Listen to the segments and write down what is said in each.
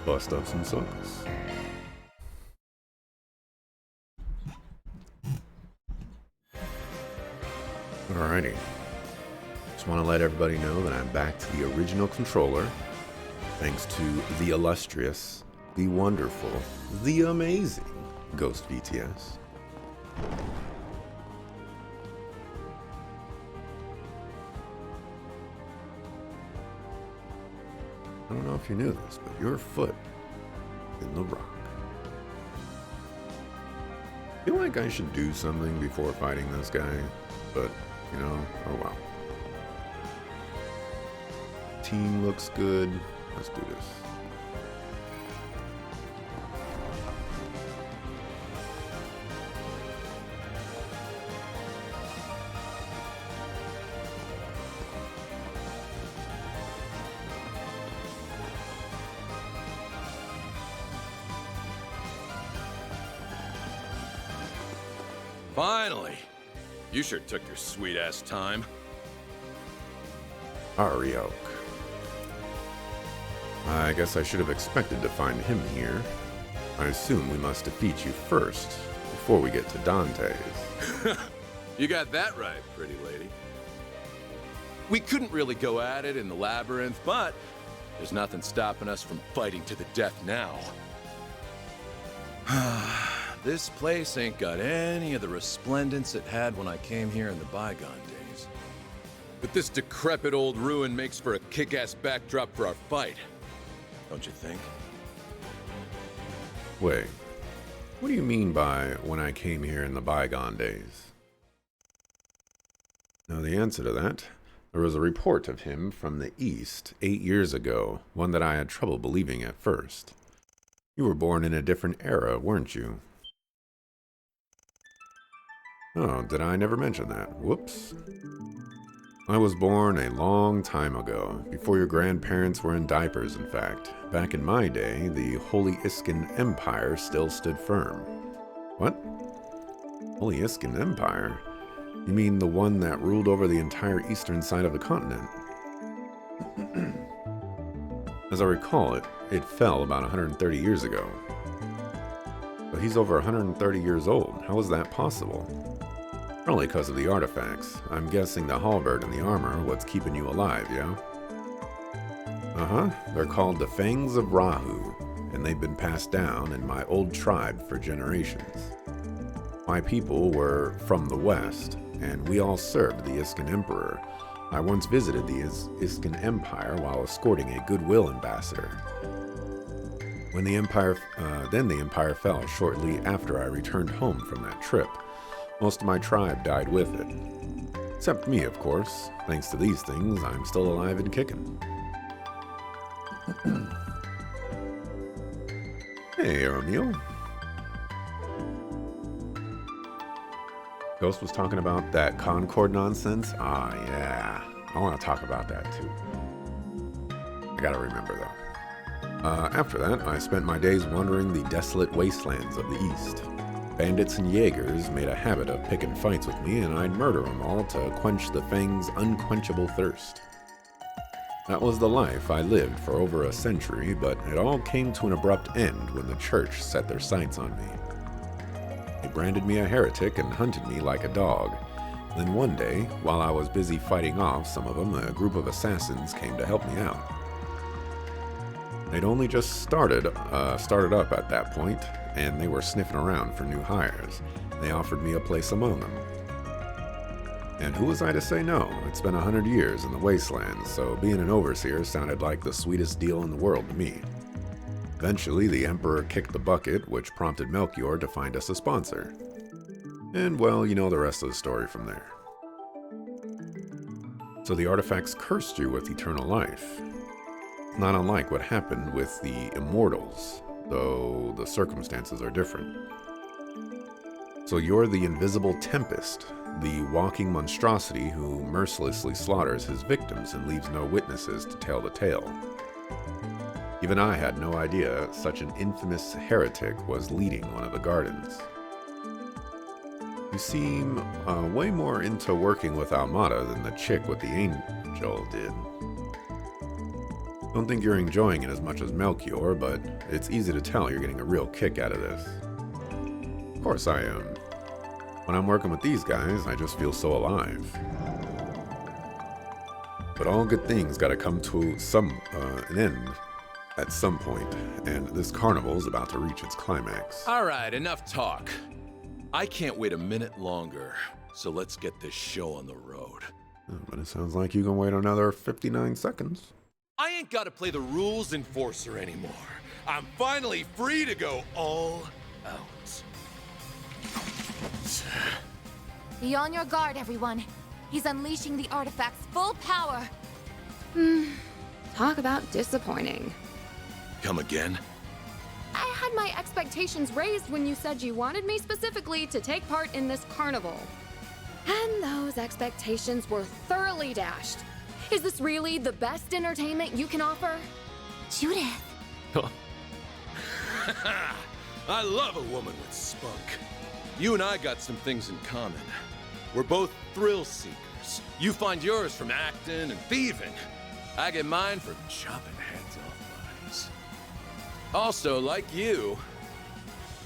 Let's bust up some suckers. Alrighty. Just want to let everybody know that I'm back to the original controller, thanks to the illustrious, the wonderful, the amazing Ghost BTS. I don't know if you knew this, but your foot in the rock. I feel like I should do something before fighting this guy, but, you know, oh well. Team looks good. Let's do this. Finally! You sure took your sweet-ass time. Ariok. I guess I should have expected to find him here. I assume we must defeat you first, before we get to Dante's. You got that right, pretty lady. We couldn't really go at it in the labyrinth, but there's nothing stopping us from fighting to the death now. This place ain't got any of the resplendence it had when I came here in the bygone days. But this decrepit old ruin makes for a kick-ass backdrop for our fight. Don't you think? Wait, what do you mean by when I came here in the bygone days? Now the answer to that, there was a report of him from the East 8 years ago, one that I had trouble believing at first. You were born in a different era, weren't you? Oh, did I never mention that? Whoops. I was born a long time ago, before your grandparents were in diapers, in fact. Back in my day, the Holy Iskan Empire still stood firm. What? Holy Iskan Empire? You mean the one that ruled over the entire eastern side of the continent? As I recall it, it fell about 130 years ago. But he's over 130 years old. How is that possible? Probably because of the artifacts. I'm guessing the halberd and the armor are what's keeping you alive, yeah? Uh-huh. They're called the Fangs of Rahu, and they've been passed down in my old tribe for generations. My people were from the west, and we all served the Iskan Emperor. I once visited the Iskan Empire while escorting a goodwill ambassador. When the empire fell shortly after I returned home from that trip. Most of my tribe died with it. Except me, of course. Thanks to these things, I'm still alive and kicking. Hey, O'Neill. Ghost was talking about that Concord nonsense? Ah, yeah. I want to talk about that, too. I gotta remember, though. After that, I spent my days wandering the desolate wastelands of the East. Bandits and Jaegers made a habit of picking fights with me, and I'd murder them all to quench the Fang's unquenchable thirst. That was the life I lived for over a century, but it all came to an abrupt end when the church set their sights on me. They branded me a heretic and hunted me like a dog. Then one day, while I was busy fighting off some of them, a group of assassins came to help me out. They'd only just started up at that point, and they were sniffing around for new hires. They offered me a place among them. And who was I to say no? It's been 100 years in the wastelands, so being an overseer sounded like the sweetest deal in the world to me. Eventually, the Emperor kicked the bucket, which prompted Melchior to find us a sponsor. And, well, you know the rest of the story from there. So the artifacts cursed you with eternal life. Not unlike what happened with the immortals, though the circumstances are different. So you're the invisible Tempest, the walking monstrosity who mercilessly slaughters his victims and leaves no witnesses to tell the tale. Even I had no idea such an infamous heretic was leading one of the gardens. You seem way more into working with Almada than the chick with the angel did. Don't think you're enjoying it as much as Melchior, but it's easy to tell you're getting a real kick out of this. Of course I am. When I'm working with these guys, I just feel so alive. But all good things gotta come to an end at some point, and this carnival's about to reach its climax. All right, enough talk. I can't wait a minute longer, so let's get this show on the road. Oh, but it sounds like you can wait another 59 seconds. I ain't gotta play the rules enforcer anymore. I'm finally free to go all out. Be on your guard, everyone. He's unleashing the artifact's full power. Talk about disappointing. Come again? I had my expectations raised when you said you wanted me specifically to take part in this carnival. And those expectations were thoroughly dashed. Is this really the best entertainment you can offer? Judith. I love a woman with spunk. You and I got some things in common. We're both thrill seekers. You find yours from acting and thieving. I get mine from chopping heads off bodies. Also, like you,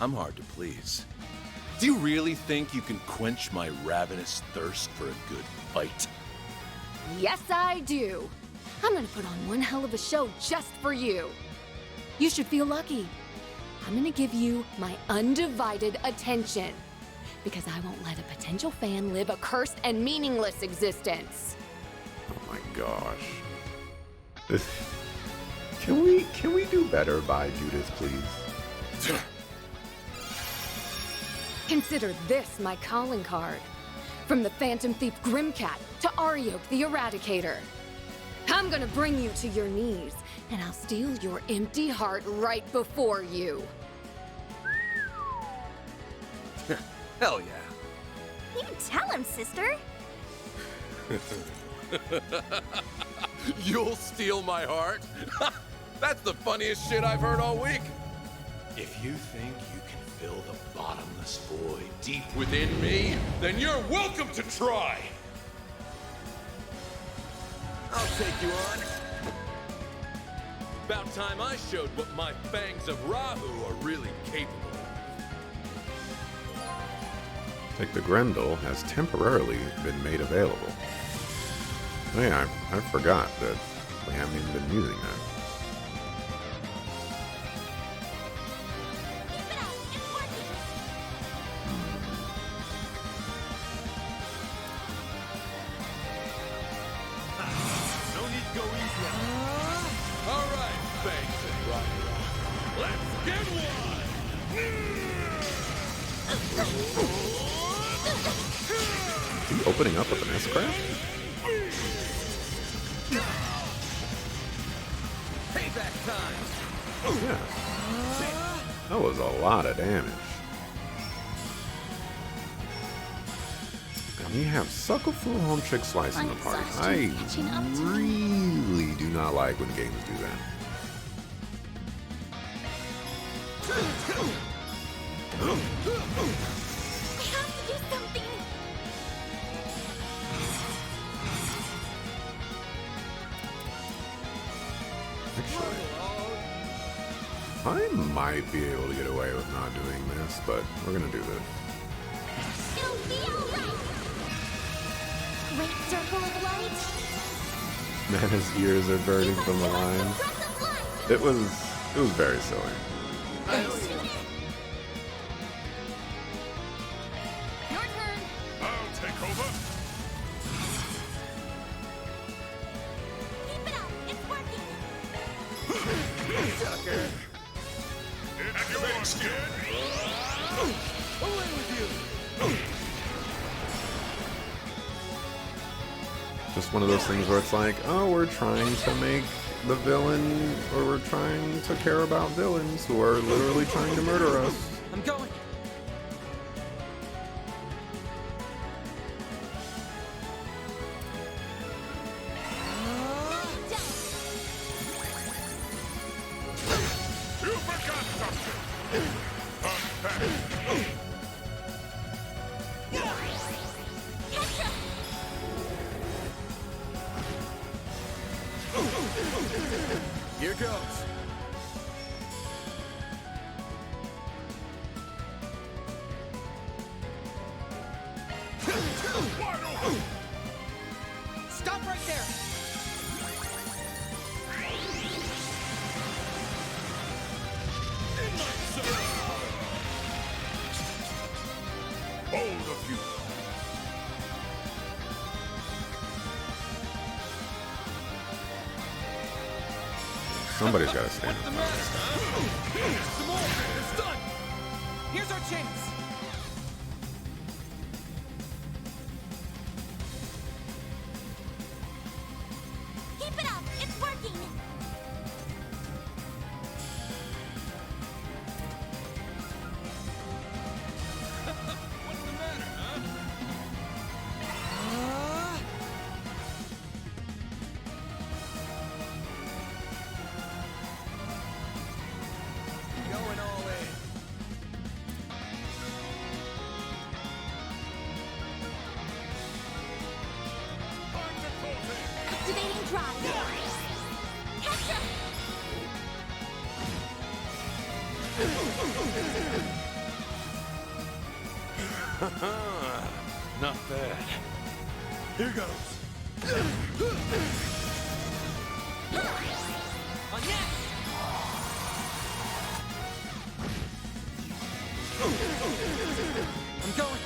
I'm hard to please. Do you really think you can quench my ravenous thirst for a good fight? Yes, I do. I'm gonna put on one hell of a show just for you. You should feel lucky. I'm gonna give you my undivided attention. Because I won't let a potential fan live a cursed and meaningless existence. Oh my gosh. Can we do better by Judith, please? Consider this my calling card. From the Phantom Thief Grimcat to Ariok the Eradicator. I'm gonna bring you to your knees, and I'll steal your empty heart right before you. Hell yeah. You tell him, sister. You'll steal my heart? That's the funniest shit I've heard all week. If you think you can fill the bottomless void deep within me, then you're welcome to try. I'll take you on. About time I showed what my fangs of Rahu are really capable of. Take the Grendel has temporarily been made available. Oh yeah, I forgot that we haven't even been using that. No need to go easy on me. All right, Fangs and Rahu. Let's get one! Is he opening up with an S-craft? Payback time! Yeah. That was a lot of damage. And we have Suckerful Home Chick Slice in the party. I really do not like when games do that. We have to do something. Actually, I might be able to get away with not doing this, but we're gonna do this. It'll be alright. Great circle of light. Man, his ears are burning from the line. It was very silly. Your turn. I'll take over. Keep it up. It's working. Sucker. Activating skin. Away with you. Just one of those things where it's like, oh, we're trying to make the villain, or we're trying to care about villains who are literally trying to murder us. I'm going. You forgot something! goes. Stop right there! Hold a few. Somebody's got to stand What's the up. matter? Some more! It's done! Here's our chance! Keep it up! It's working! What's the matter, huh? Going all in. Activating drive! Catcher! Not bad. Here goes. On net! I'm going.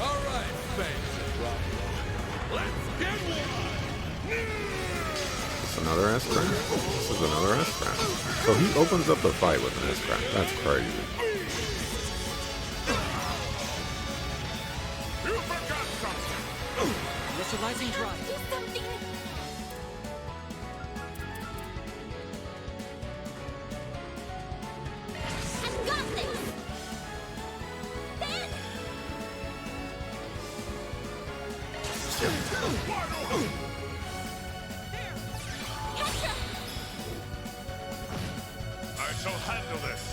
All right, fans of rock and roll. Let's get one. It's another S-Craft? This is another S-Craft. So he opens up the fight with an S-Craft. That's crazy. You forgot something. Initializing drive. Do something! I've got this! Ben! Catcher! I shall handle this.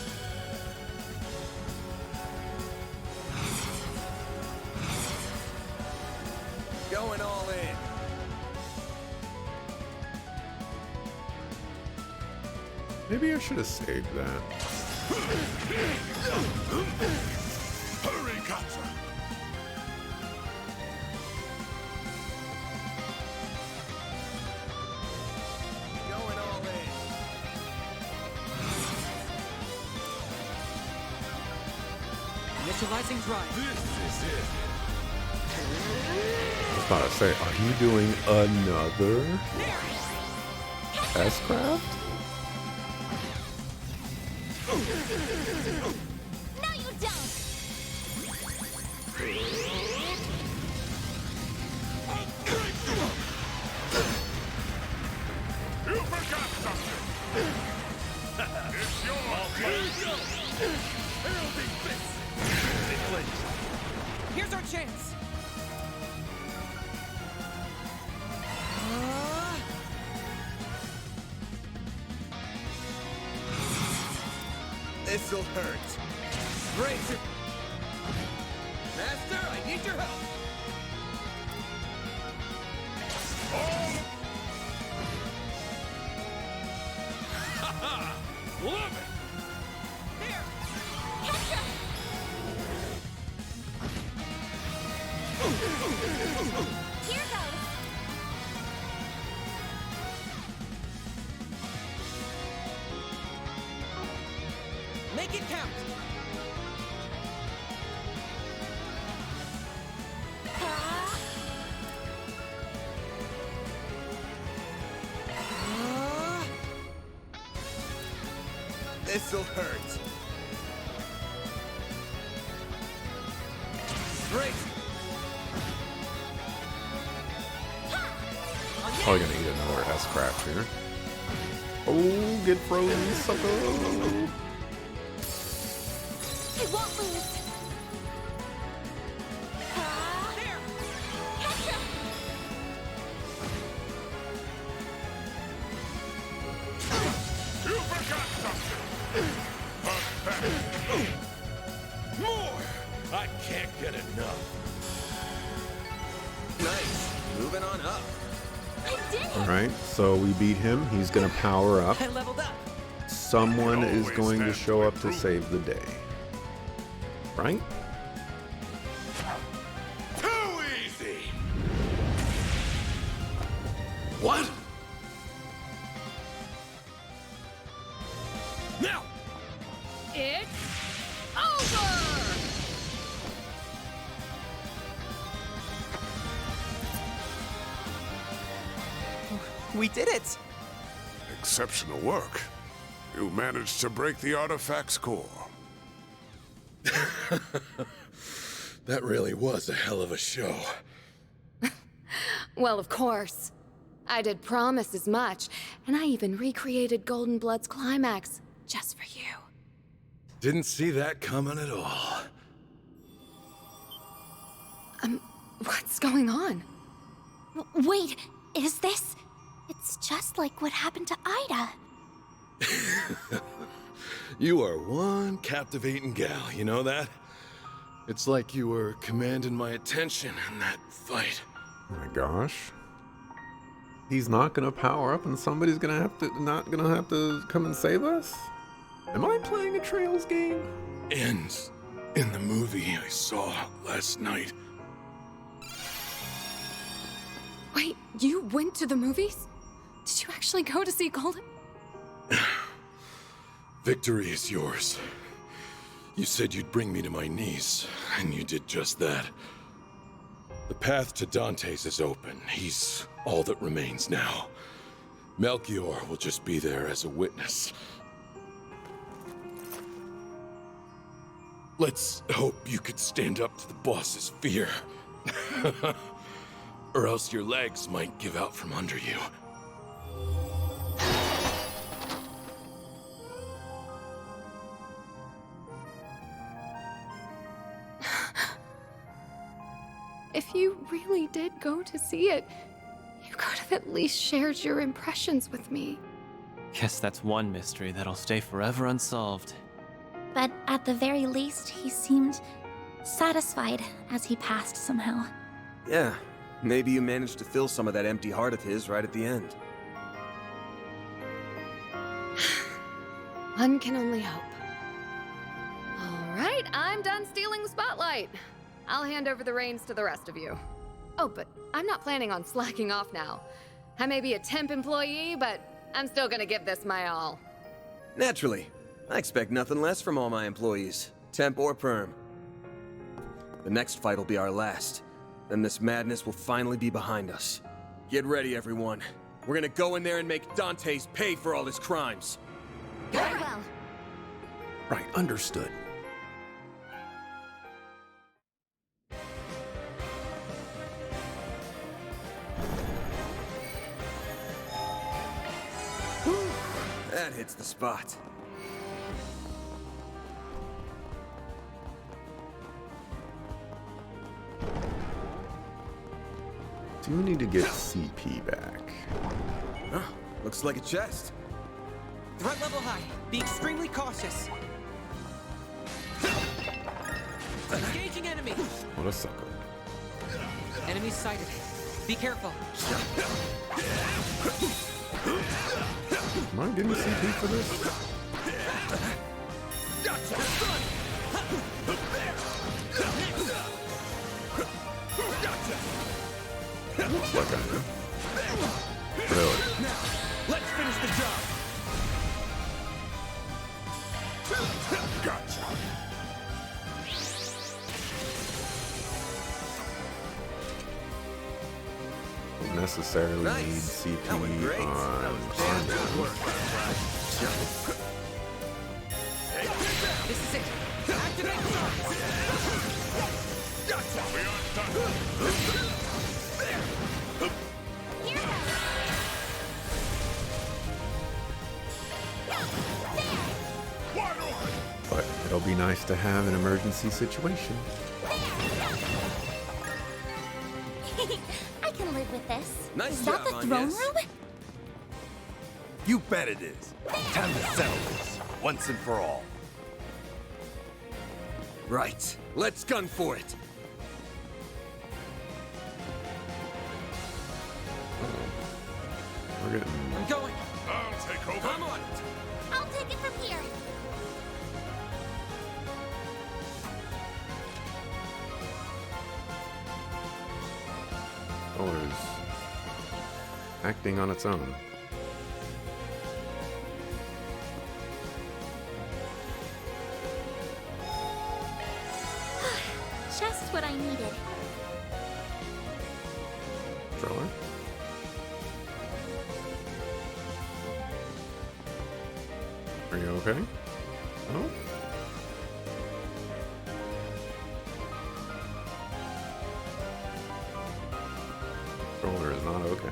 Going all in. Maybe I should have saved that. Hurry, Katsa. Going all in. Initializing drive. This is it. I was about to say, are you doing another S-Craft? No, you don't! You forgot something. It's yours. Here you go. Heralding fist. Here's our chance. This'll hurt. Raise it. Master, I need your help. Love it. Here. Catcher! Here goes! Make it count. This'll hurt. Great. Probably gonna eat another S-Craft here. Oh, get frozen, sucker! It won't lose! There. Catcher! You forgot something. More. I can't get enough. Right? So we beat him. He's gonna power up. I leveled up. Someone is going to show up to save the day. Right? Too easy! What? Now! It's over! We did it! Exceptional work. You managed to break the artifact's core. That really was a hell of a show. Well, of course. I did promise as much, and I even recreated Golden Blood's climax just for you. Didn't see that coming at all. What's going on? Wait, is this? It's just like what happened to Ida. You are one captivating gal, you know that? It's like you were commanding my attention in that fight. Oh my gosh. He's not gonna power up and somebody's not gonna have to come and save us? Am I playing a Trails game? And in the movie I saw last night, Wait, you went to the movies? Did you actually go to see Golden? victory is yours. You said you'd bring me to my knees, and you did just that. The path to Dante's is open. He's all that remains now. Melchior will just be there as a witness. Let's hope you could stand up to the boss's fear. Or else your legs might give out from under you. If you really did go to see it, you could have at least shared your impressions with me. Guess that's one mystery that'll stay forever unsolved. But at the very least, he seemed satisfied as he passed somehow. Yeah, maybe you managed to fill some of that empty heart of his right at the end. One can only hope. All right, I'm done stealing the spotlight. I'll hand over the reins to the rest of you. Oh, but I'm not planning on slacking off now. I may be a temp employee, but I'm still gonna give this my all. Naturally. I expect nothing less from all my employees, temp or perm. The next fight will be our last. Then this madness will finally be behind us. Get ready, everyone. We're gonna go in there and make Dante's pay for all his crimes. Very well. Right, understood. That hits the spot. Do you need to get CP back? Huh, looks like a chest. Threat level high. Be extremely cautious. Engaging enemy. What a sucker. Enemy sighted. Be careful. Am I getting CP for this? Looks like I am. Really? Let's finish the job! Gotcha. Don't necessarily Nice. need CP That went great. That on was damn good Armor. work. This is it. Activate charge. Gotcha! We aren't done. Wide open! But it'll be nice to have an emergency situation. I can live with this. Nice Is that job, the throne Agnes. room? You bet it is. Time to settle this, once and for all. Right. Let's gun for it. getting... I'm going. I'll take over. I'm on it. I'll take it from here. Controller's acting on its own. Just what I needed. Controller? Are you okay? Oh? Controller is not okay.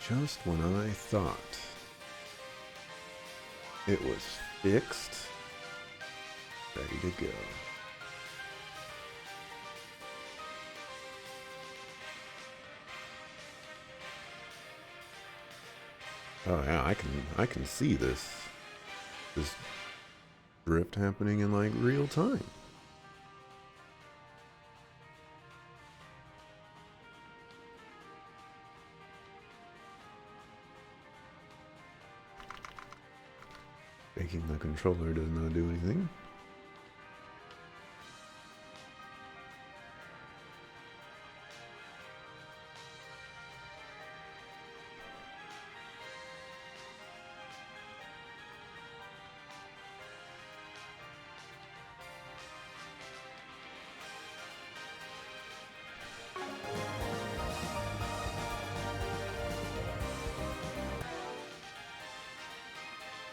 Just when I thought it was fixed, ready to go. Oh yeah, I can see this drift happening in like real time. Making the controller does not do anything.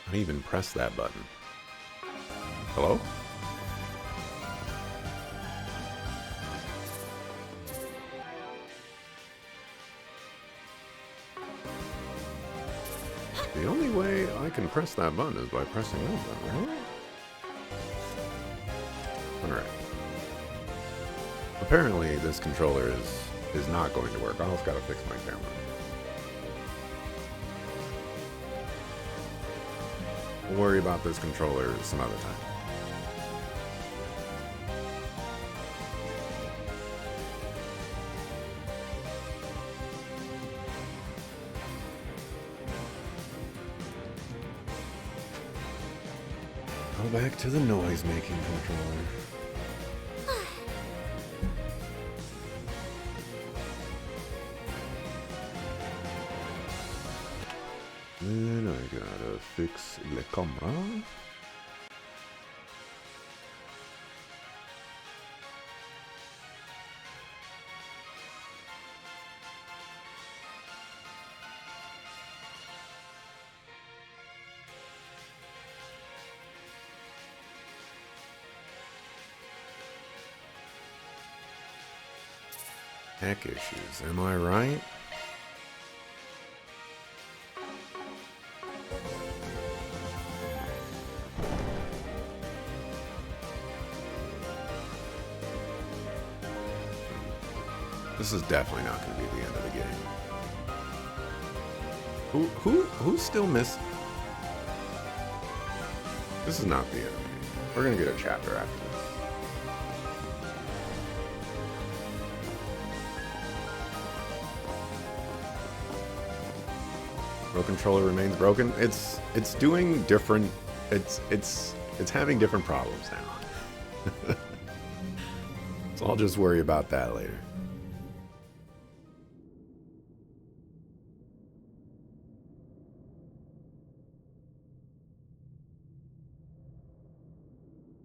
I didn't even press that button. Hello? The only way I can press that button is by pressing that button, right? Alright. Apparently this controller is not going to work. I also gotta fix my camera. We'll worry about this controller some other time. Go back to the noise-making controller. Then I gotta fix la camera. Tech issues, am I right? This is definitely not going to be the end of the game. Who's still missing? This is not the end of the game. We're going to get a chapter after this. Pro controller remains broken. It's doing different. It's having different problems now. So I'll just worry about that later.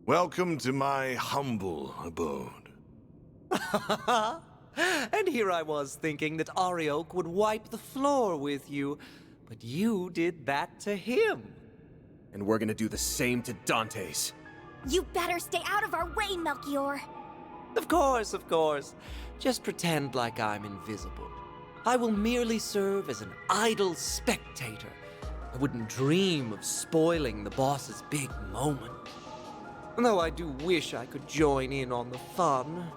Welcome to my humble abode. And here I was thinking that Arioch would wipe the floor with you, but you did that to him. And we're gonna do the same to Dante's. You better stay out of our way, Melchior. Of course, of course. Just pretend like I'm invisible. I will merely serve as an idle spectator. I wouldn't dream of spoiling the boss's big moment. Though I do wish I could join in on the fun.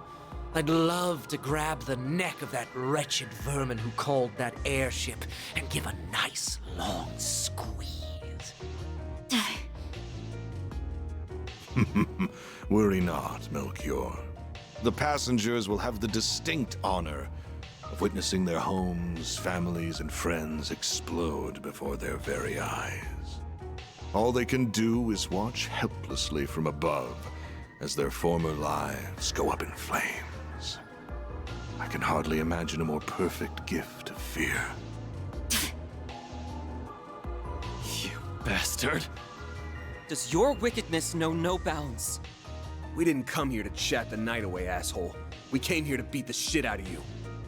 I'd love to grab the neck of that wretched vermin who called that airship and give a nice long squeeze. Worry not, Melchior. The passengers will have the distinct honor of witnessing their homes, families, and friends explode before their very eyes. All they can do is watch helplessly from above as their former lives go up in flames. I can hardly imagine a more perfect gift of fear. You bastard! Does your wickedness know no bounds? We didn't come here to chat the night away, asshole. We came here to beat the shit out of you.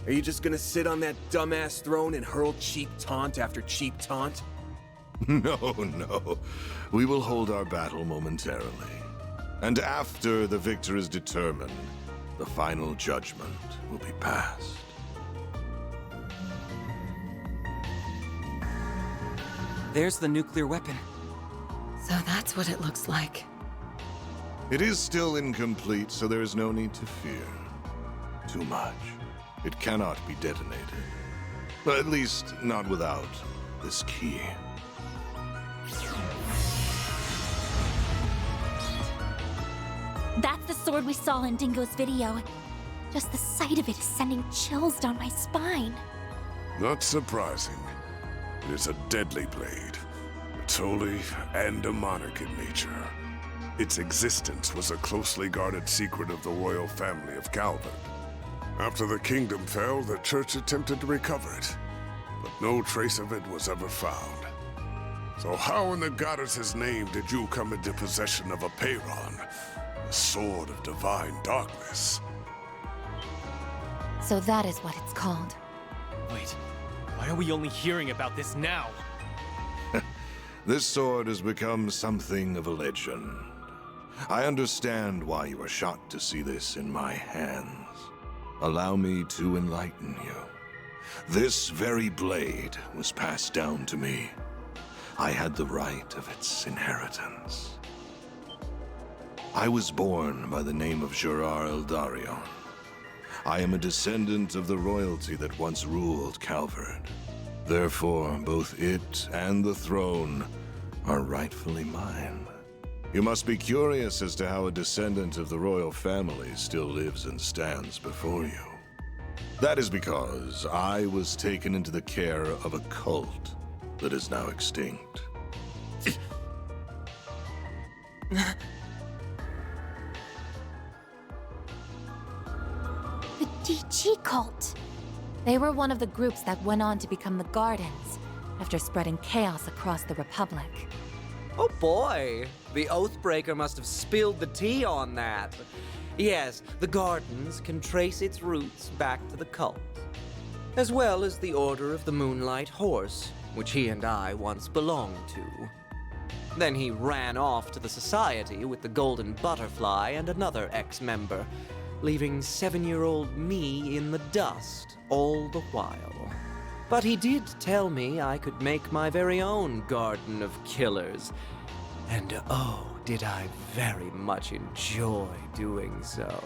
Are you just gonna sit on that dumbass throne and hurl cheap taunt after cheap taunt? No, no. We will hold our battle momentarily. And after the victor is determined, the final judgment will be passed. There's the nuclear weapon. So that's what it looks like. It is still incomplete, so there is no need to fear too much. It cannot be detonated. At least, not without this key. That's the sword we saw in Dingo's video. Just the sight of it is sending chills down my spine. Not surprising. It is a deadly blade. It's holy and demonic in nature. Its existence was a closely guarded secret of the royal family of Calvin. After the kingdom fell, the church attempted to recover it, but no trace of it was ever found. So how in the goddess's name did you come into possession of a Peyron, a sword of divine darkness? So that is what it's called. Wait, why are we only hearing about this now? This sword has become something of a legend. I understand why you are shocked to see this in my hands. Allow me to enlighten you. This very blade was passed down to me. I had the right of its inheritance. I was born by the name of Gerard Eldarion. I am a descendant of the royalty that once ruled Calvard. Therefore, both it and the throne are rightfully mine. You must be curious as to how a descendant of the royal family still lives and stands before you. That is because I was taken into the care of a cult that is now extinct. The DG cult. They were one of the groups that went on to become the Gardens, after spreading chaos across the Republic. Oh boy, the Oathbreaker must have spilled the tea on that. Yes, the Gardens can trace its roots back to the cult, as well as the Order of the Moonlight Horse, which he and I once belonged to. Then he ran off to the Society with the Golden Butterfly and another ex-member, leaving 7-year-old me in the dust all the while. But he did tell me I could make my very own Garden of Killers, and oh, did I very much enjoy doing so.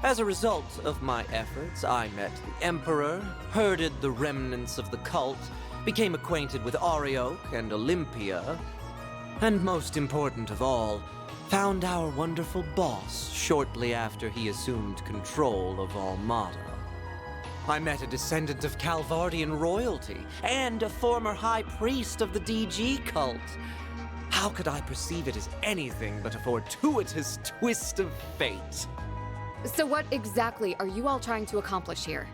As a result of my efforts, I met the Emperor, herded the remnants of the cult, became acquainted with Arioch and Olympia, and most important of all, found our wonderful boss shortly after he assumed control of Almada. I met a descendant of Calvardian royalty and a former high priest of the DG cult. How could I perceive it as anything but a fortuitous twist of fate? So what exactly are you all trying to accomplish here?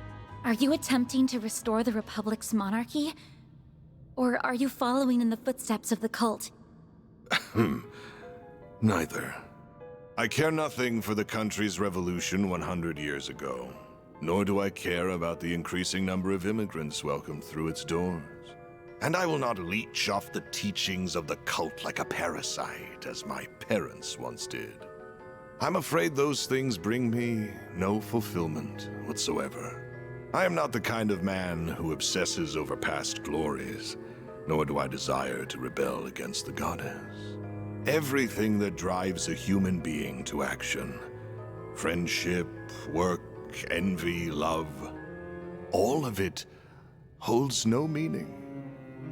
Are you attempting to restore the Republic's monarchy? Or are you following in the footsteps of the cult? Neither. I care nothing for the country's revolution 100 years ago, nor do I care about the increasing number of immigrants welcomed through its doors. And I will not leech off the teachings of the cult like a parasite, as my parents once did. I'm afraid those things bring me no fulfillment whatsoever. I am not the kind of man who obsesses over past glories, nor do I desire to rebel against the goddess. Everything that drives a human being to action Friendship, work, envy, love. All of it holds no meaning.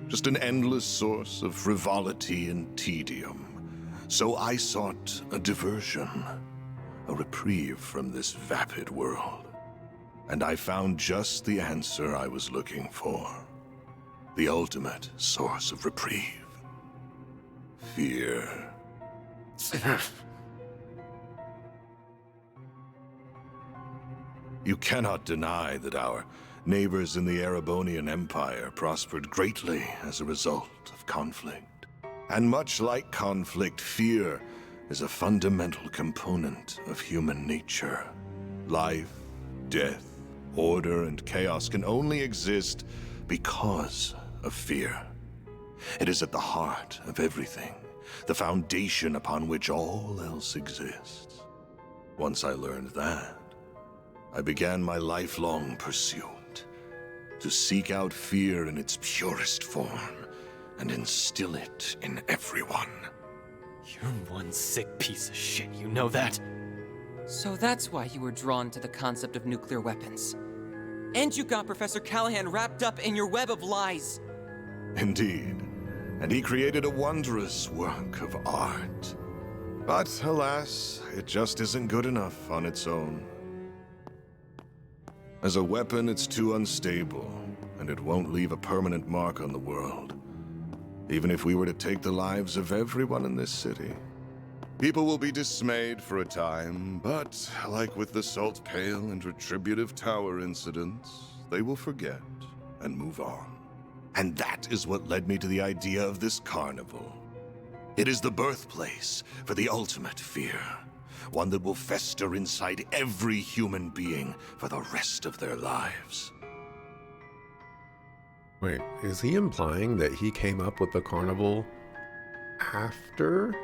Just an endless source of frivolity and tedium. So I sought a diversion, a reprieve from this vapid world. And I found just the answer I was looking for. The ultimate source of reprieve. Fear. You cannot deny that our neighbors in the Erebonian Empire prospered greatly as a result of conflict. And much like conflict, fear is a fundamental component of human nature. Life, death, order, and chaos can only exist because of fear. It is at the heart of everything, the foundation upon which all else exists. Once I learned that, I began my lifelong pursuit to seek out fear in its purest form and instill it in everyone. You're one sick piece of shit, you know that? So that's why you were drawn to the concept of nuclear weapons. And you got Professor Callahan wrapped up in your web of lies. Indeed, and he created a wondrous work of art. But alas, it just isn't good enough on its own. As a weapon, it's too unstable, and it won't leave a permanent mark on the world. Even if we were to take the lives of everyone in this city. People will be dismayed for a time, but like with the Salt Pail and Retributive Tower incidents, they will forget and move on. And that is what led me to the idea of this carnival. It is the birthplace for the ultimate fear. One that will fester inside every human being for the rest of their lives. Wait, is he implying that he came up with the carnival after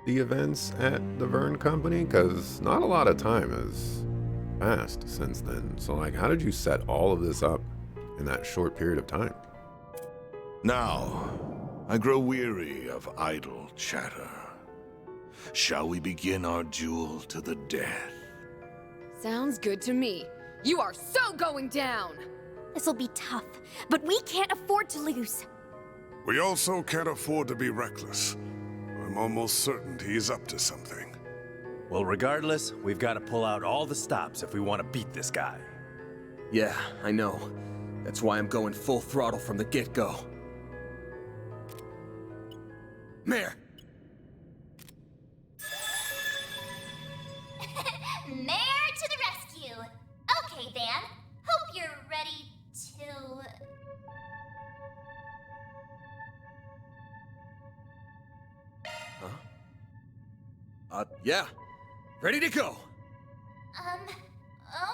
the events at the Vern Company? Because not a lot of time has passed since then. So, like, how did you set all of this up in that short period of time? Now, I grow weary of idle chatter. Shall we begin our duel to the death? Sounds good to me. You are so going down! This'll be tough, but we can't afford to lose. We also can't afford to be reckless. I'm almost certain he's up to something. Well, regardless, we've got to pull out all the stops if we want to beat this guy. Yeah, I know. That's why I'm going full throttle from the get-go. Mayor! Mayor to the rescue! Okay, Van. Hope you're ready to... Yeah. Ready to go!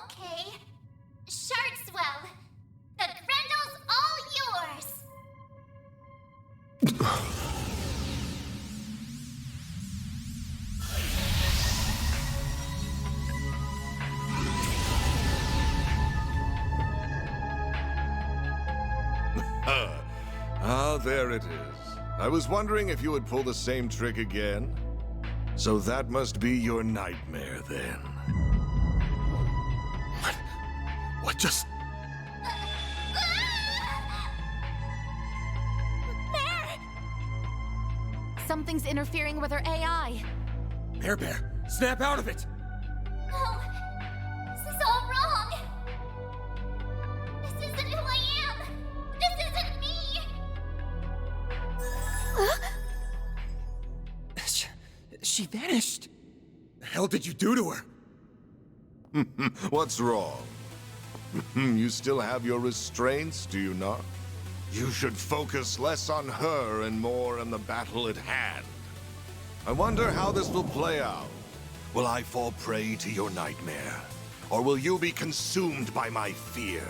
Okay. Shardswell. The Grendel's all yours! Ah, there it is. I was wondering if you would pull the same trick again. So that must be your nightmare, then. What just... Something's interfering with her AI. Bear, snap out of it! No! This is all wrong! This isn't who I am! This isn't me! She vanished. The hell did you do to her? What's wrong? You still have your restraints, do you not? You should focus less on her and more on the battle at hand. I wonder how this will play out. Will I fall prey to your nightmare? Or will you be consumed by my fear?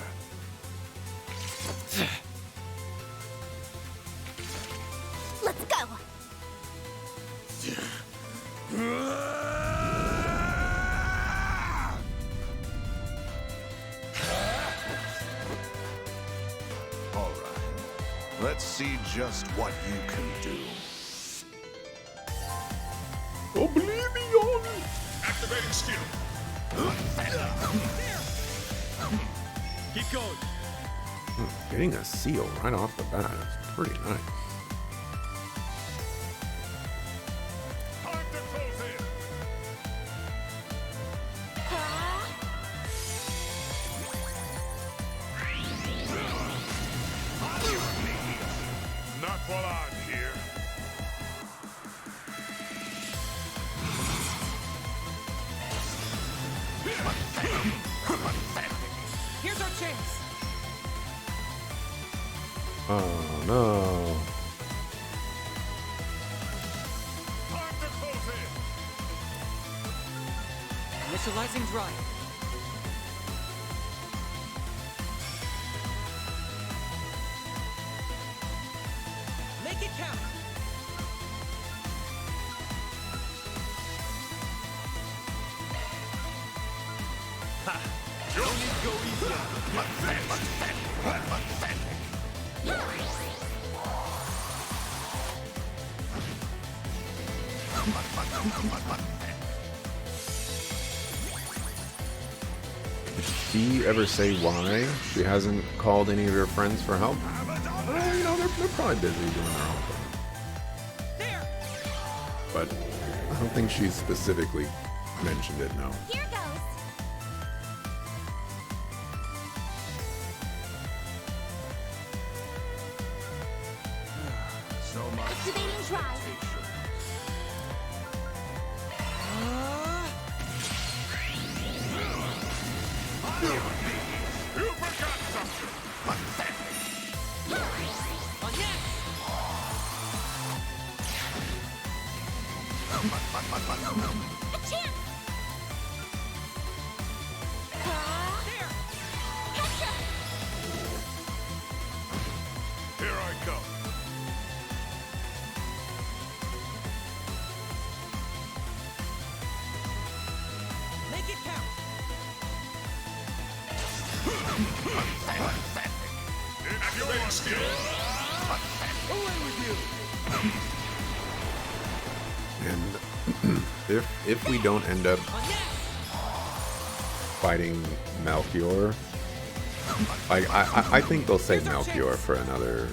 Let's go! All right. Let's see just what you can do. Oblivion! Activating skill. Keep going. Getting a seal right off the bat is pretty nice. Time to close in. Not while I'm here. Here's our chance. Oh no. Time to close in. Initializing drive. Make it count. Don't need to go easy on me. Did she ever say why she hasn't called any of her friends for help? Well, you know, they're probably busy doing their own thing. But I don't think she specifically mentioned it, no. Here goes. So much. Activating drive. You forgot something. On yes. A chance. There. Catcher. Here I go. Make it count. It's your skill. Away with you. And if we don't end up On yes. fighting Melchior, I think they'll save Melchior for another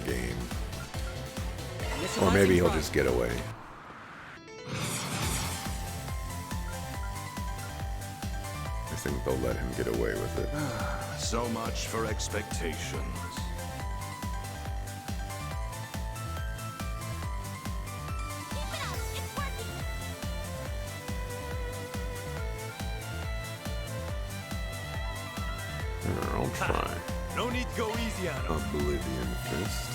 game. Or maybe he'll just get away. I think they'll let him get away with it. So much for expectations. Keep it up. It's working. I'll try. No need to go easy on him. Oblivion Fist.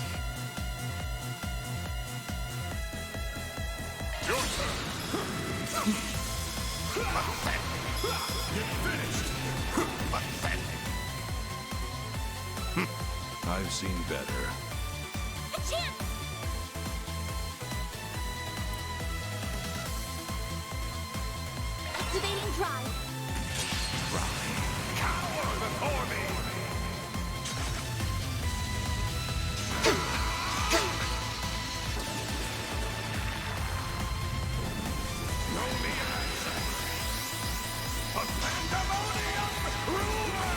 Your turn. Get finished. I've seen better. A chance. Activating drive. Cower before me. Know me as a pandemonium ruler.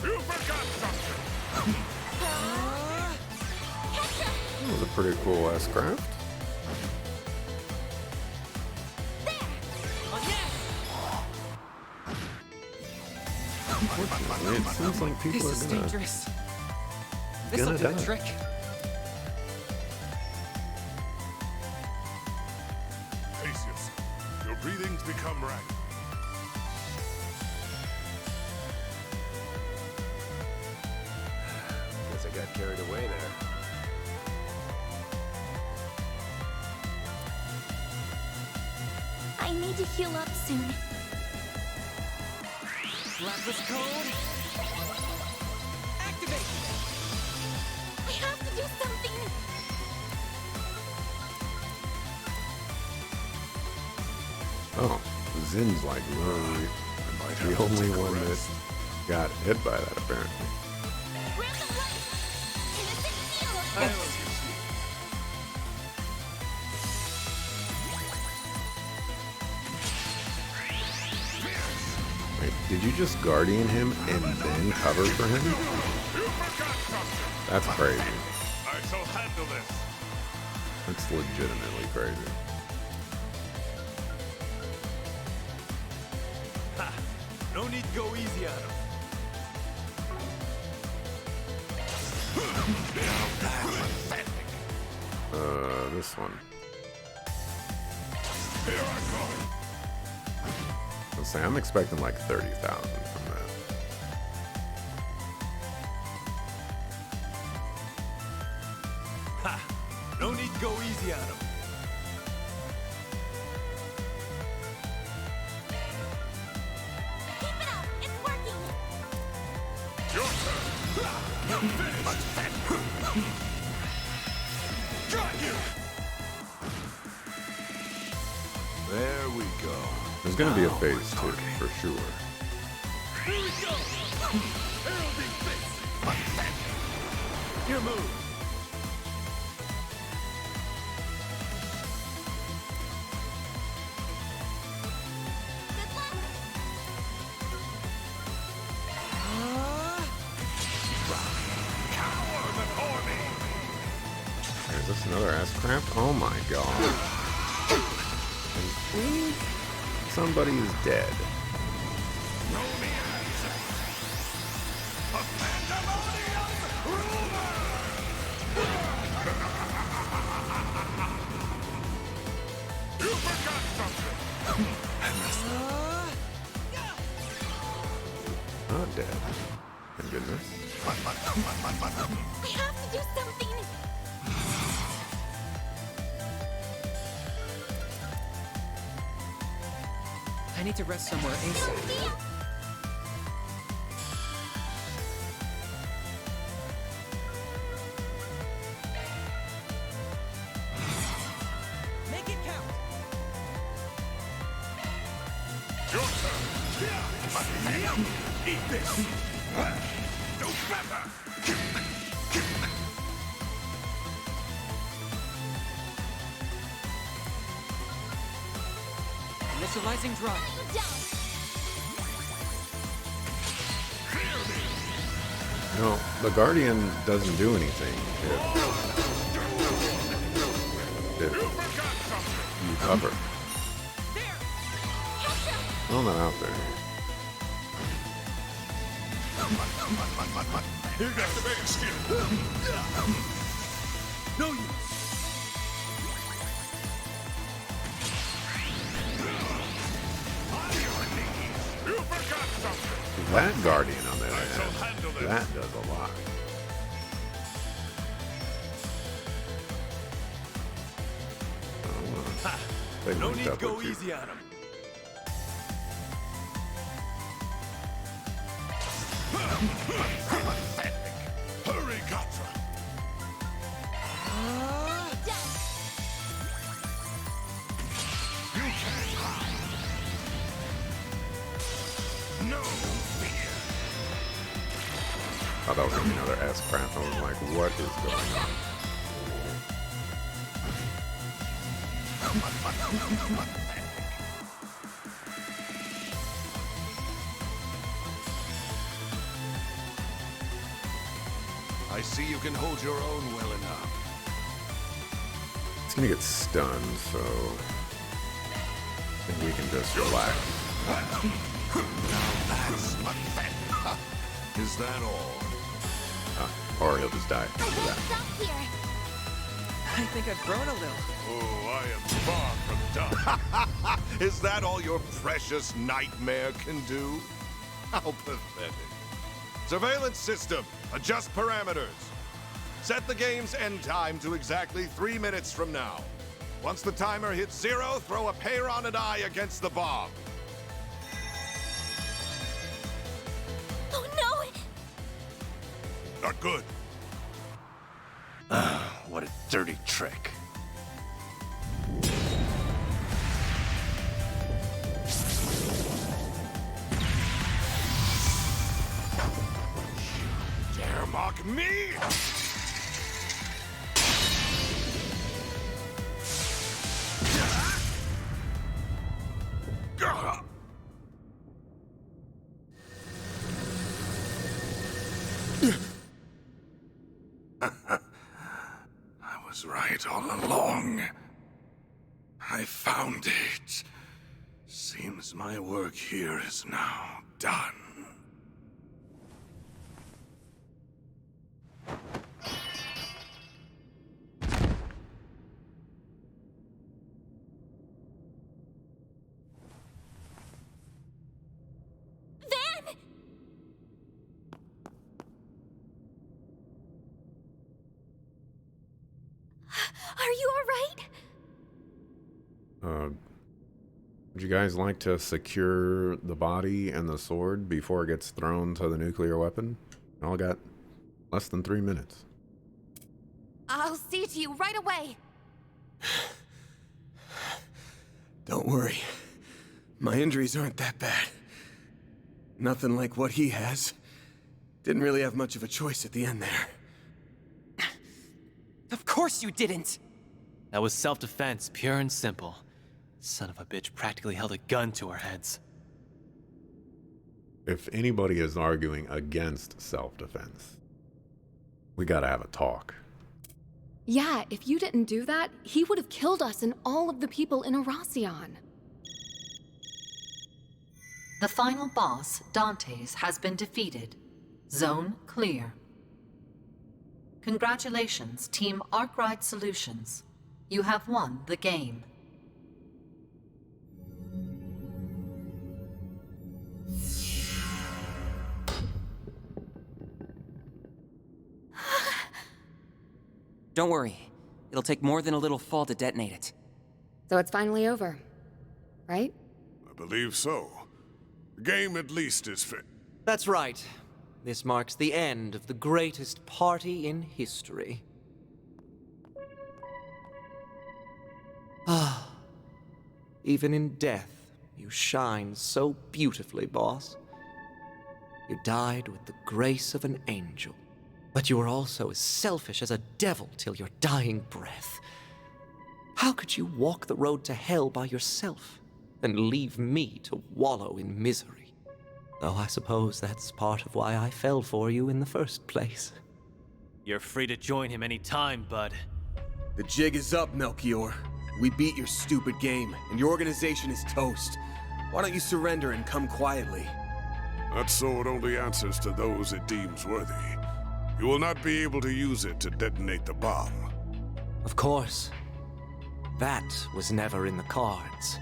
You forgot something. That was a pretty cool ass craft. On yes. Unfortunately, it seems like people This are is gonna dangerous. This'll gonna do the die. trick. Pace yourself. Your breathing's become right. Guess I got carried away there. I need to heal up soon. Blacklist code. Activate. I have to do something. Oh, Zin's like literally the only one that got hit by that apparently. Grab the light. Innocent heal. I know what you see. Wait, did you just Guardian him and then cover for him? That's crazy. I shall handle this. That's legitimately crazy. Ha! No need to go easy on him. This one. I'll say I'm expecting like 30,000 from that. Ha! No need to go easy on him. Keep it up! It's working! Your turn. Got you. There we go. There's gonna be a phase 2 for sure. Here we go! Heralding fist! Your move! Good luck! Cower before me. Is this another ass cramp? Oh my god. I think somebody is dead. Know me as a pandemonium ruler. You forgot something. Not dead. Thank goodness. I have to do something! I need to rest somewhere ASAP. Make it count. Your turn. Eat this. No better. Initializing drop. No, the Guardian doesn't do anything if you cover. Throw that out there. You got the big skill. No use! You forgot something. That Guardian on the other I shall hand, handle this. that does a lot. Ha! They No linked need to up go with you. easy on him. Hurry, Gatra. You can't hide. No fear. Thought that was gonna be another ass crap. I was like, what is going on? I see you can hold your own well enough. It's gonna get stunned, so I think we can just relax. Now that's pathetic. Is that all? Or he'll just die. I won't stop here! I think I've grown a little. Oh, I am far from done. Is that all your precious nightmare can do? How pathetic. Surveillance system, adjust parameters. Set the game's end time to exactly 3 minutes from now. Once the timer hits 0, throw a Peyron eye against the bomb. Oh no! Not good. What a dirty trick. Dare mock me? it all along. I found it. Seems my work here is now done. Are you alright? Would you guys like to secure the body and the sword before it gets thrown to the nuclear weapon? I all got less than 3 minutes. I'll see to you right away. Don't worry. My injuries aren't that bad. Nothing like what he has. Didn't really have much of a choice at the end there. Of course you didn't! That was self-defense, pure and simple. Son of a bitch practically held a gun to our heads. If anybody is arguing against self-defense, we gotta have a talk. Yeah, if you didn't do that, he would have killed us and all of the people in Arasion. The final boss, Dantes, has been defeated. Zone clear. Congratulations, Team Arkwright Solutions. You have won the game. Don't worry. It'll take more than a little fall to detonate it. So it's finally over, right? I believe so. The game at least is fit. That's right. This marks the end of the greatest party in history. Ah, even in death, you shine so beautifully, boss. You died with the grace of an angel, but you were also as selfish as a devil till your dying breath. How could you walk the road to hell by yourself and leave me to wallow in misery? Though I suppose that's part of why I fell for you in the first place. You're free to join him any time, bud. The jig is up, Melchior. We beat your stupid game, and your organization is toast. Why don't you surrender and come quietly? That sword only answers to those it deems worthy. You will not be able to use it to detonate the bomb. Of course. That was never in the cards.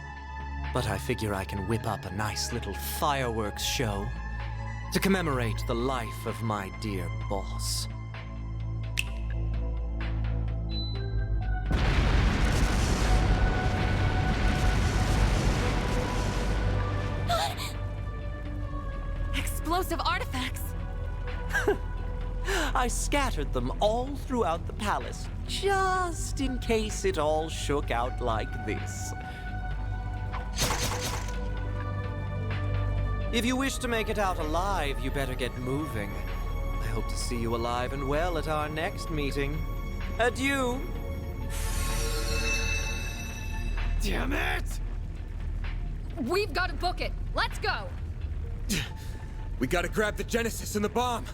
But I figure I can whip up a nice little fireworks show to commemorate the life of my dear boss. Explosive artifacts! I scattered them all throughout the palace, just in case it all shook out like this. If you wish to make it out alive, you better get moving. I hope to see you alive and well at our next meeting. Adieu! Damn it! We've got to book it. Let's go! We gotta grab the Genesis and the bomb!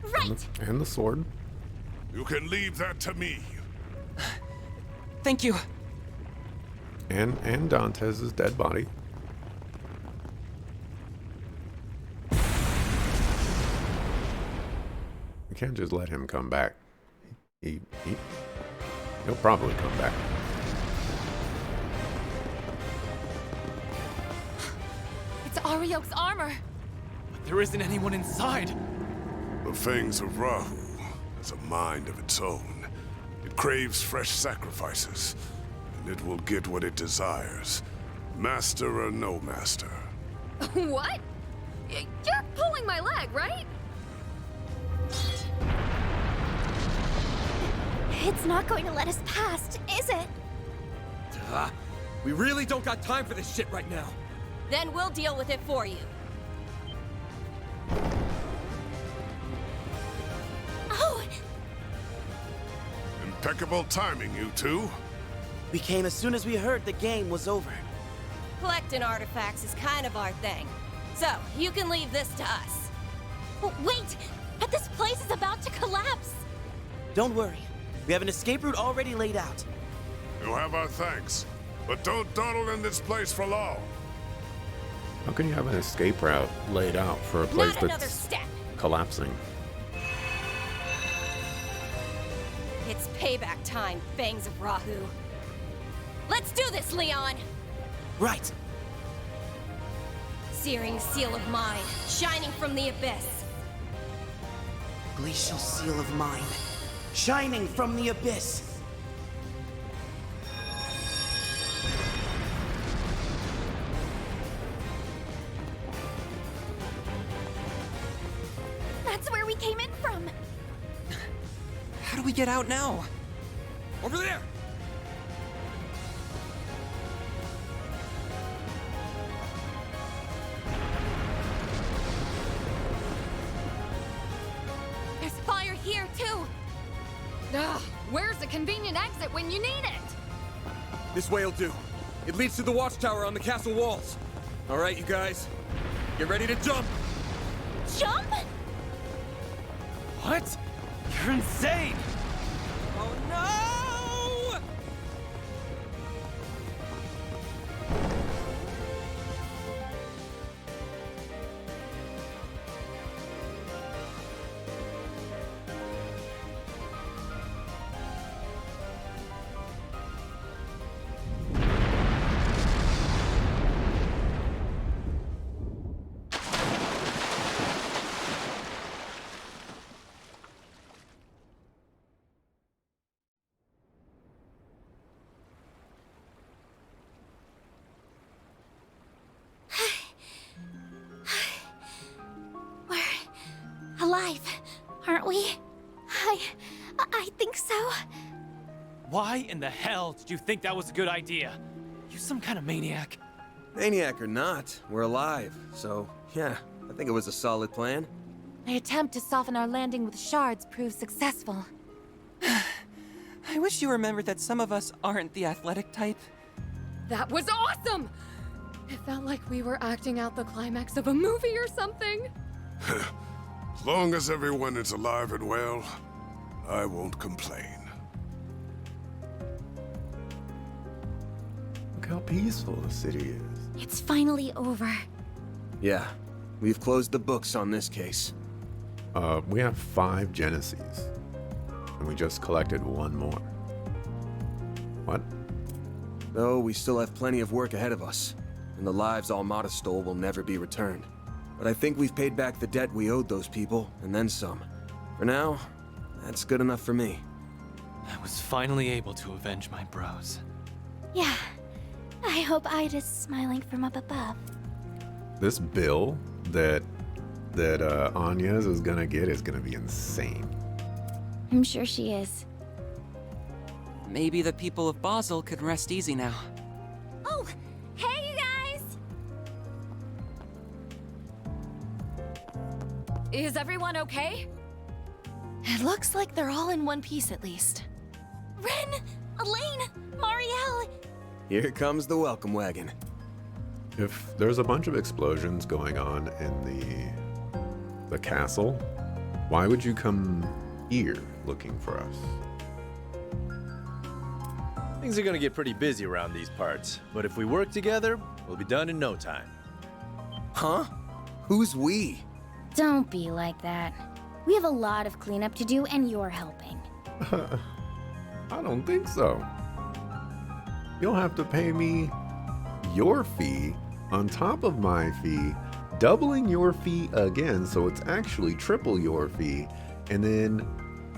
Right! And the sword. You can leave that to me. Thank you. And Dantes' dead body. You can't just let him come back. He'll probably come back. It's Ariok's armor. But there isn't anyone inside. The Fangs of Rahu has a mind of its own. It craves fresh sacrifices, and it will get what it desires. Master or no master. What? You're pulling my leg, right? It's not going to let us past, is it? We really don't got time for this shit right now. Then we'll deal with it for you. Oh! Impeccable timing, you two. We came as soon as we heard the game was over. Collecting artifacts is kind of our thing. So, you can leave this to us. Wait! But this place is about to collapse! Don't worry. We have an escape route already laid out. You'll have our thanks. But don't dawdle in this place for long. How can you have an escape route laid out for a place Not another that's step. collapsing? It's payback time, Fangs of Rahu. Let's do this, Leon! Right. Searing seal of mine, shining from the abyss. Glacial seal of mine, shining from the abyss. That's where we came in from. How do we get out now? Over there! There's fire here, too. Ugh, where's the convenient exit when you need it? This way'll do. It leads to the watchtower on the castle walls. All right, you guys. Get ready to jump. Jump? What? You're insane! Oh no! Alive, aren't we? I think so. Why in the hell did you think that was a good idea? You some kind of maniac. Maniac or not, we're alive. So, yeah, I think it was a solid plan. My attempt to soften our landing with shards proved successful. I wish you remembered that some of us aren't the athletic type. That was awesome! It felt like we were acting out the climax of a movie or something. As long as everyone is alive and well, I won't complain. Look how peaceful the city is. It's finally over. Yeah, we've closed the books on this case. We have 5 Genesees, and we just collected 1 more. What? Though we still have plenty of work ahead of us, and the lives Almada stole will never be returned. But I think we've paid back the debt we owed those people, and then some. For now, that's good enough for me. I was finally able to avenge my bros. Yeah. I hope Ida's smiling from up above. This bill that Anya's is gonna get is gonna be insane. I'm sure she is. Maybe the people of Basel could rest easy now. Oh, hey you guys! Is everyone okay? It looks like they're all in one piece at least. Ren! Elaine! Marielle! Here comes the welcome wagon. If there's a bunch of explosions going on in the castle, why would you come here looking for us? Things are gonna get pretty busy around these parts, but if we work together, we'll be done in no time. Huh? Who's we? Don't be like that. We have a lot of cleanup to do, and you're helping. I don't think so. You'll have to pay me your fee on top of my fee, doubling your fee again, so it's actually triple your fee, and then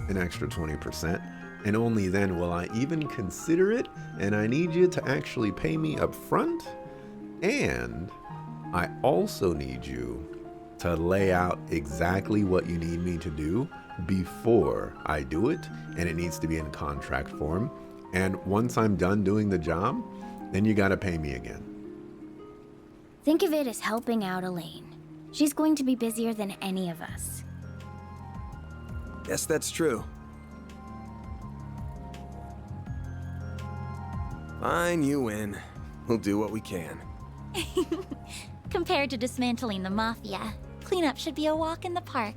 an extra 20%. And only then will I even consider it, and I need you to actually pay me up front. And I also need you to lay out exactly what you need me to do before I do it, and it needs to be in contract form. And once I'm done doing the job, then you gotta pay me again. Think of it as helping out Elaine. She's going to be busier than any of us. Yes, that's true. Fine, you win. We'll do what we can. Compared to dismantling the Mafia, cleanup should be a walk in the park.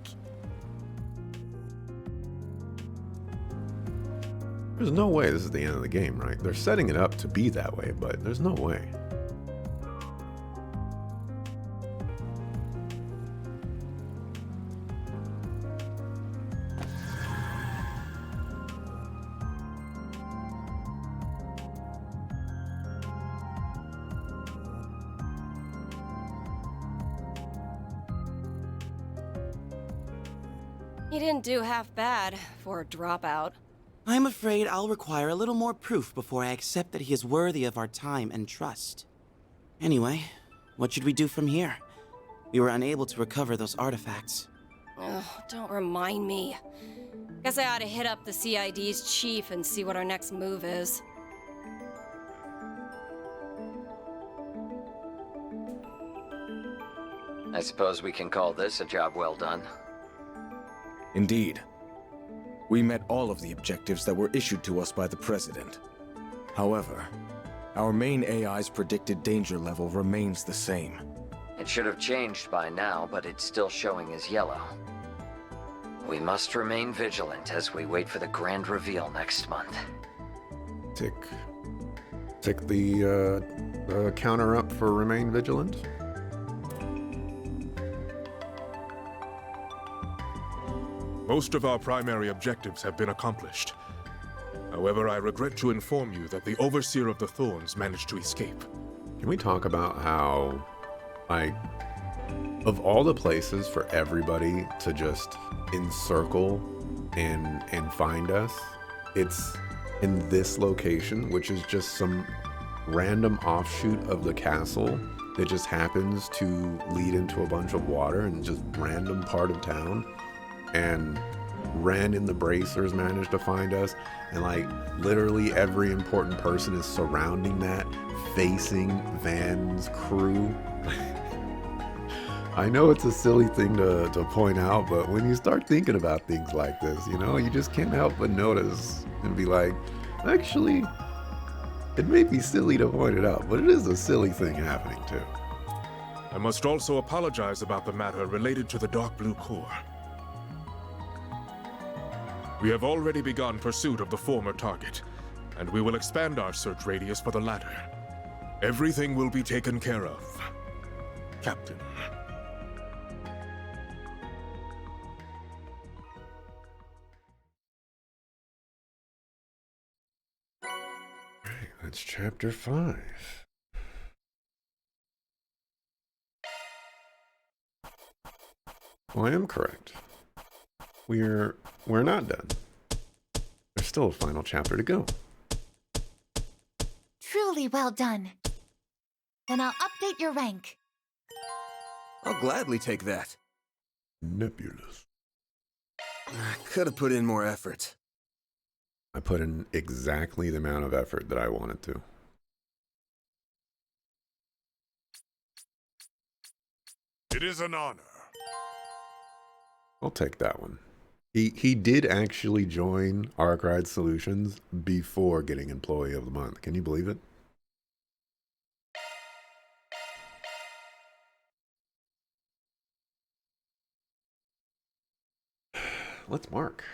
There's no way this is the end of the game, right? They're setting it up to be that way, but there's no way. He didn't do half bad for a dropout. I'm afraid I'll require a little more proof before I accept that he is worthy of our time and trust. Anyway, what should we do from here? We were unable to recover those artifacts. Ugh, don't remind me. Guess I ought to hit up the CID's chief and see what our next move is. I suppose we can call this a job well done. Indeed. We met all of the objectives that were issued to us by the President. However, our main AI's predicted danger level remains the same. It should have changed by now, but it's still showing as yellow. We must remain vigilant as we wait for the grand reveal next month. Tick the counter up for remain vigilant. Most of our primary objectives have been accomplished. However, I regret to inform you that the Overseer of the Thorns managed to escape. Can we talk about how, like, of all the places for everybody to just encircle and find us, it's in this location, which is just some random offshoot of the castle that just happens to lead into a bunch of water and just random part of town. And Ren and the Bracers managed to find us, and like literally every important person is surrounding that, facing Van's crew. I know it's a silly thing to point out, but when you start thinking about things like this, you know, you just can't help but notice and be like, actually, it may be silly to point it out, but it is a silly thing happening too. I must also apologize about the matter related to the Dark Blue Core. We have already begun pursuit of the former target, and we will expand our search radius for the latter. Everything will be taken care of, Captain. Right, that's chapter 5. Well, I am correct. We're not done. There's still a final chapter to go. Truly well done. Then I'll update your rank. I'll gladly take that. Nebulous. Could have put in more effort. I put in exactly the amount of effort that I wanted to. It is an honor. I'll take that one. He did actually join Arkride Solutions before getting Employee of the Month. Can you believe it? Let's mark.